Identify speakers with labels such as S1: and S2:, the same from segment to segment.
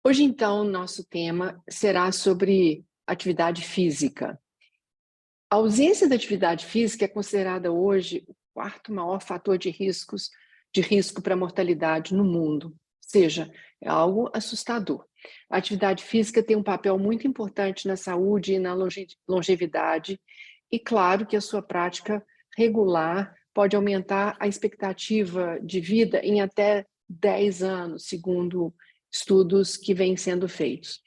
S1: Hoje, então, nosso tema será sobre atividade física. A ausência da atividade física é considerada hoje o quarto maior fator de risco para a mortalidade no mundo. Ou seja, é algo assustador. A atividade física tem um papel muito importante na saúde e na longevidade, e claro que a sua prática regular pode aumentar a expectativa de vida em até 10 anos, segundo estudos que vêm sendo feitos.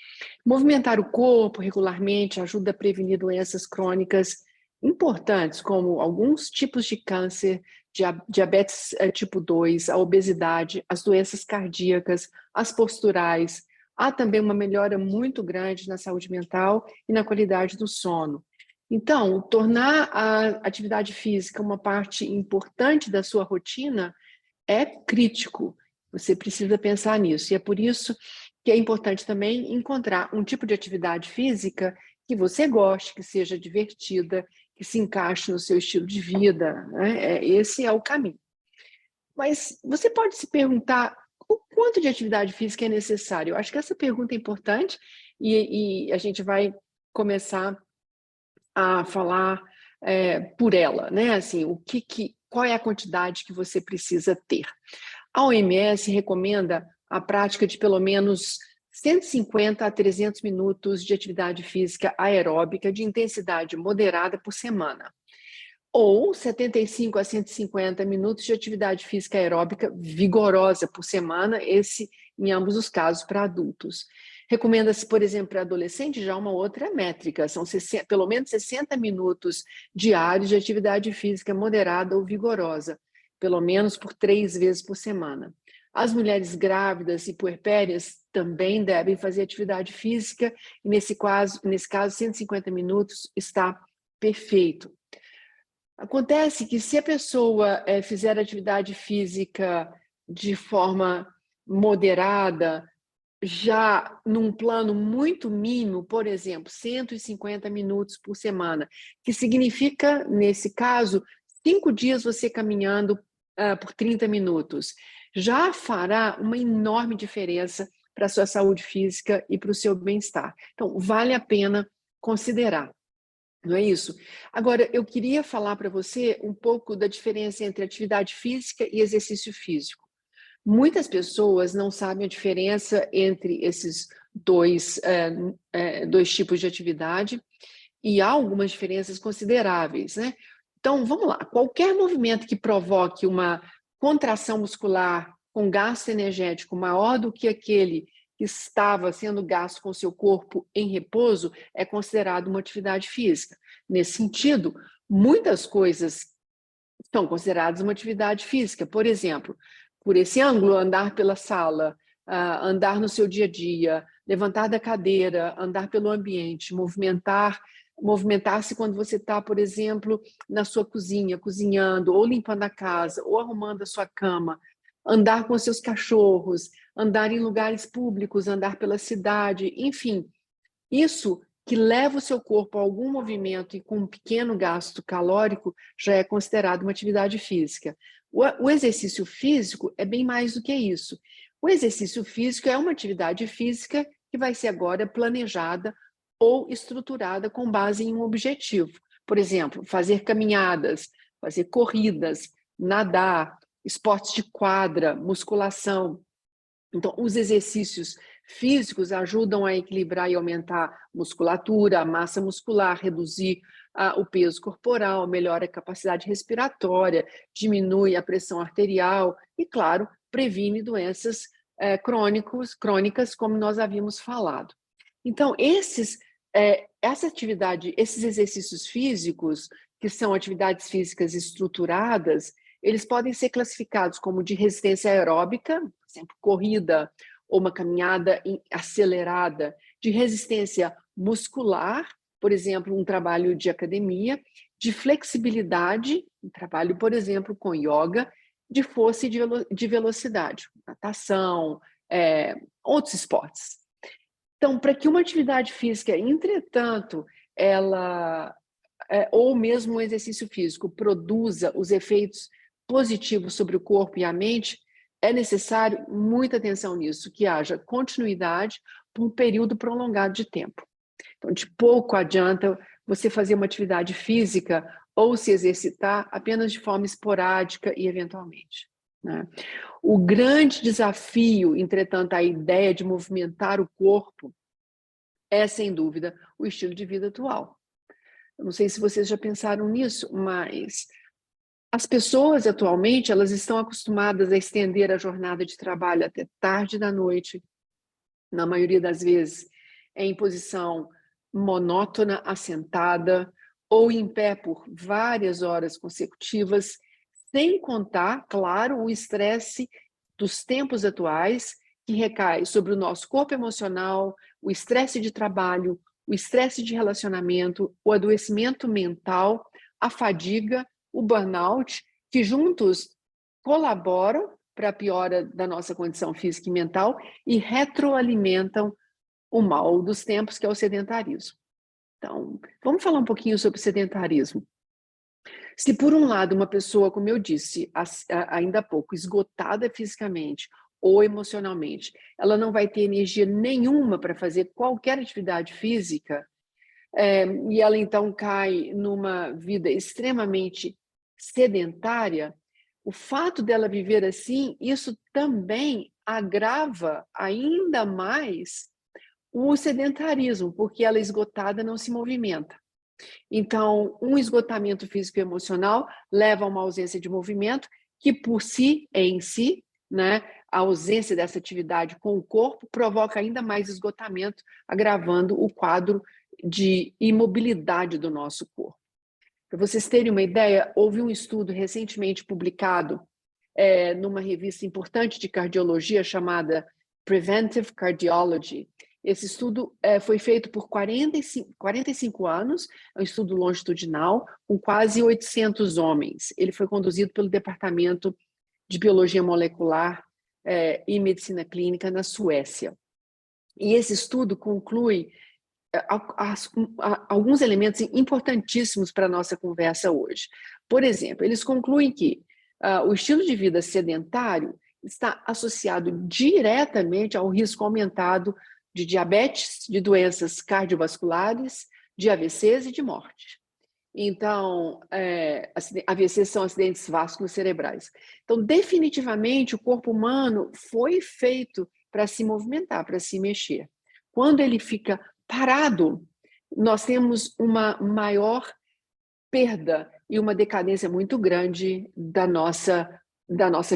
S1: Movimentar o corpo regularmente ajuda a prevenir doenças crônicas importantes, como alguns tipos de câncer, diabetes tipo 2, a obesidade, as doenças cardíacas, as posturais. Há também uma melhora muito grande na saúde mental e na qualidade do sono. Então, tornar a atividade física uma parte importante da sua rotina é crítico. Você precisa pensar nisso. E é por isso que é importante também encontrar um tipo de atividade física que você goste, que seja divertida, que se encaixe no seu estilo de vida, né? Esse é o caminho. Mas você pode se perguntar o quanto de atividade física é necessário? Eu acho que essa pergunta é importante e a gente vai começar a falar por ela, né? Assim, qual é a quantidade que você precisa ter? A OMS recomenda a prática de pelo menos 150 a 300 minutos de atividade física aeróbica de intensidade moderada por semana, ou 75 a 150 minutos de atividade física aeróbica vigorosa por semana, esse em ambos os casos para adultos. Recomenda-se, por exemplo, para adolescente já uma outra métrica, são pelo menos 60 minutos diários de atividade física moderada ou vigorosa, pelo menos por 3 vezes por semana. As mulheres grávidas e puerpérias também devem fazer atividade física, e nesse caso 150 minutos está perfeito. Acontece que se a pessoa fizer atividade física de forma moderada, já num plano muito mínimo, por exemplo, 150 minutos por semana, que significa, nesse caso, 5 dias você caminhando por 30 minutos, já fará uma enorme diferença para a sua saúde física e para o seu bem-estar. Então, vale a pena considerar. Não é isso? Agora, eu queria falar para você um pouco da diferença entre atividade física e exercício físico. Muitas pessoas não sabem a diferença entre esses dois tipos de atividade, e há algumas diferenças consideráveis, né? Então, vamos lá. Qualquer movimento que provoque uma contração muscular com gasto energético maior do que aquele que estava sendo gasto com seu corpo em repouso é considerado uma atividade física. Nesse sentido, muitas coisas são consideradas uma atividade física. Por exemplo, por esse ângulo, andar pela sala, andar no seu dia a dia, levantar da cadeira, andar pelo ambiente, movimentar-se quando você está, por exemplo, na sua cozinha, cozinhando, ou limpando a casa, ou arrumando a sua cama, andar com seus cachorros, andar em lugares públicos, andar pela cidade, enfim, isso que leva o seu corpo a algum movimento e com um pequeno gasto calórico já é considerado uma atividade física. O exercício físico é bem mais do que isso. O exercício físico é uma atividade física que vai ser agora planejada ou estruturada com base em um objetivo. Por exemplo, fazer caminhadas, fazer corridas, nadar, esportes de quadra, musculação. Então, os exercícios físicos ajudam a equilibrar e aumentar a musculatura, a massa muscular, reduzir o peso corporal, melhora a capacidade respiratória, diminui a pressão arterial e, claro, previne doenças crônicas, como nós havíamos falado. Então, esses exercícios físicos, que são atividades físicas estruturadas, eles podem ser classificados como de resistência aeróbica, por exemplo, corrida ou uma caminhada acelerada, de resistência muscular, por exemplo, um trabalho de academia, de flexibilidade, um trabalho, por exemplo, com yoga, de força e de velocidade, natação, outros esportes. Então, para que uma atividade física, entretanto, ou mesmo um exercício físico, produza os efeitos positivos sobre o corpo e a mente, é necessário muita atenção nisso, que haja continuidade por um período prolongado de tempo. Então, de pouco adianta você fazer uma atividade física ou se exercitar apenas de forma esporádica e eventualmente, né? O grande desafio, entretanto, a ideia de movimentar o corpo é, sem dúvida, o estilo de vida atual. Eu não sei se vocês já pensaram nisso, mas as pessoas atualmente, elas estão acostumadas a estender a jornada de trabalho até tarde da noite, na maioria das vezes em posição monótona, assentada ou em pé por várias horas consecutivas, sem contar, claro, o estresse dos tempos atuais, que recai sobre o nosso corpo emocional, o estresse de trabalho, o estresse de relacionamento, o adoecimento mental, a fadiga, o burnout, que juntos colaboram para a piora da nossa condição física e mental e retroalimentam o mal dos tempos, que é o sedentarismo. Então, vamos falar um pouquinho sobre o sedentarismo. Se por um lado uma pessoa, como eu disse ainda há pouco, esgotada fisicamente ou emocionalmente, ela não vai ter energia nenhuma para fazer qualquer atividade física, e ela então cai numa vida extremamente sedentária, o fato dela viver assim, isso também agrava ainda mais o sedentarismo, porque ela esgotada não se movimenta. Então, um esgotamento físico e emocional leva a uma ausência de movimento, que por si, em si, né, a ausência dessa atividade com o corpo provoca ainda mais esgotamento, agravando o quadro de imobilidade do nosso corpo. Para vocês terem uma ideia, houve um estudo recentemente publicado numa revista importante de cardiologia chamada Preventive Cardiology. Esse estudo foi feito por 45 anos, é um estudo longitudinal, com quase 800 homens. Ele foi conduzido pelo Departamento de Biologia Molecular e Medicina Clínica na Suécia. E esse estudo conclui alguns elementos importantíssimos para a nossa conversa hoje. Por exemplo, eles concluem que o estilo de vida sedentário está associado diretamente ao risco aumentado de diabetes, de doenças cardiovasculares, de AVCs e de morte. Então, AVCs são acidentes vasculares cerebrais. Então, definitivamente, o corpo humano foi feito para se movimentar, para se mexer. Quando ele fica parado, nós temos uma maior perda e uma decadência muito grande da nossa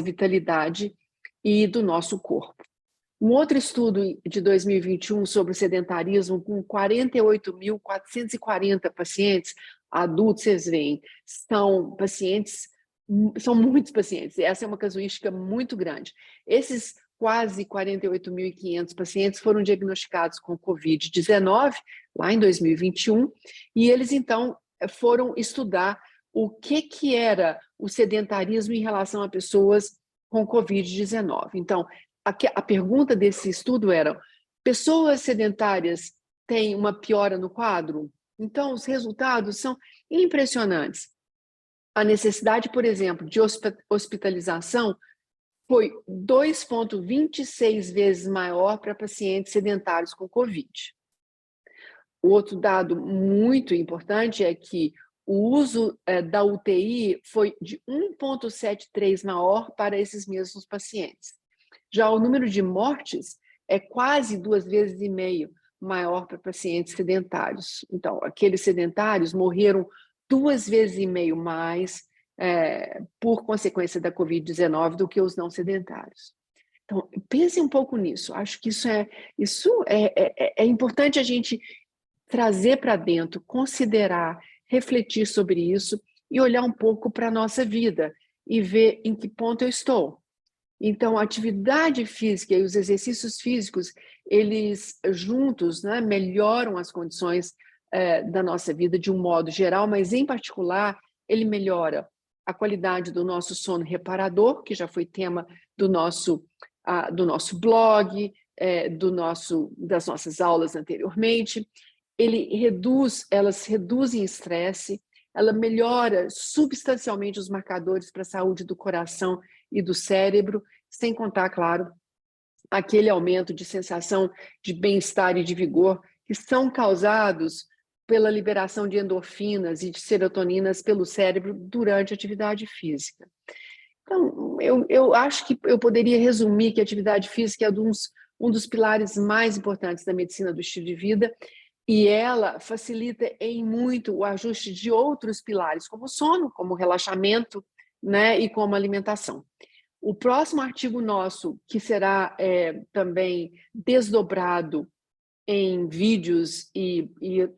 S1: vitalidade e do nosso corpo. Um outro estudo de 2021 sobre o sedentarismo, com 48.440 pacientes adultos, vocês veem, são muitos pacientes, essa é uma casuística muito grande. Esses quase 48.500 pacientes foram diagnosticados com Covid-19, lá em 2021, e eles, então, foram estudar o que era o sedentarismo em relação a pessoas com Covid-19. Então, a pergunta desse estudo era: pessoas sedentárias têm uma piora no quadro? Então, os resultados são impressionantes. A necessidade, por exemplo, de hospitalização foi 2,26 vezes maior para pacientes sedentários com Covid. O outro dado muito importante é que o uso da UTI foi de 1,73 maior para esses mesmos pacientes. Já o número de mortes é quase 2,5 vezes maior para pacientes sedentários. Então, aqueles sedentários morreram 2,5 vezes mais por consequência da Covid-19 do que os não sedentários. Então, pense um pouco nisso. Acho que isso é importante a gente trazer para dentro, considerar, refletir sobre isso e olhar um pouco para a nossa vida e ver em que ponto eu estou. Então, a atividade física e os exercícios físicos, eles juntos, né, melhoram as condições da nossa vida de um modo geral, mas, em particular, ele melhora a qualidade do nosso sono reparador, que já foi tema do nosso blog, das nossas aulas anteriormente. Elas reduzem estresse, ela melhora substancialmente os marcadores para a saúde do coração e do cérebro, sem contar, claro, aquele aumento de sensação de bem-estar e de vigor que são causados pela liberação de endorfinas e de serotoninas pelo cérebro durante a atividade física. Então, eu acho que eu poderia resumir que a atividade física é um dos pilares mais importantes da medicina do estilo de vida, e ela facilita em muito o ajuste de outros pilares, como o sono, como o relaxamento, né, e como a alimentação. O próximo artigo nosso, que será também desdobrado em vídeos e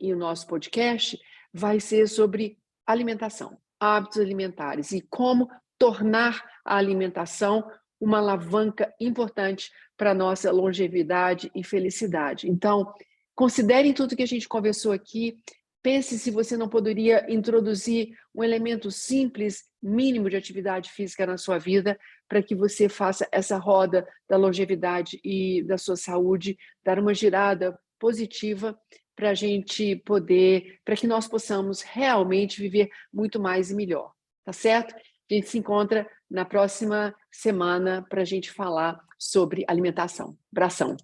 S1: o nosso podcast, vai ser sobre alimentação, hábitos alimentares e como tornar a alimentação uma alavanca importante para a nossa longevidade e felicidade. Então, considerem tudo que a gente conversou aqui, pense se você não poderia introduzir um elemento simples, mínimo de atividade física na sua vida, para que você faça essa roda da longevidade e da sua saúde, dar uma girada positiva para a gente poder, para que nós possamos realmente viver muito mais e melhor, tá certo? A gente se encontra na próxima semana para a gente falar sobre alimentação. Abração!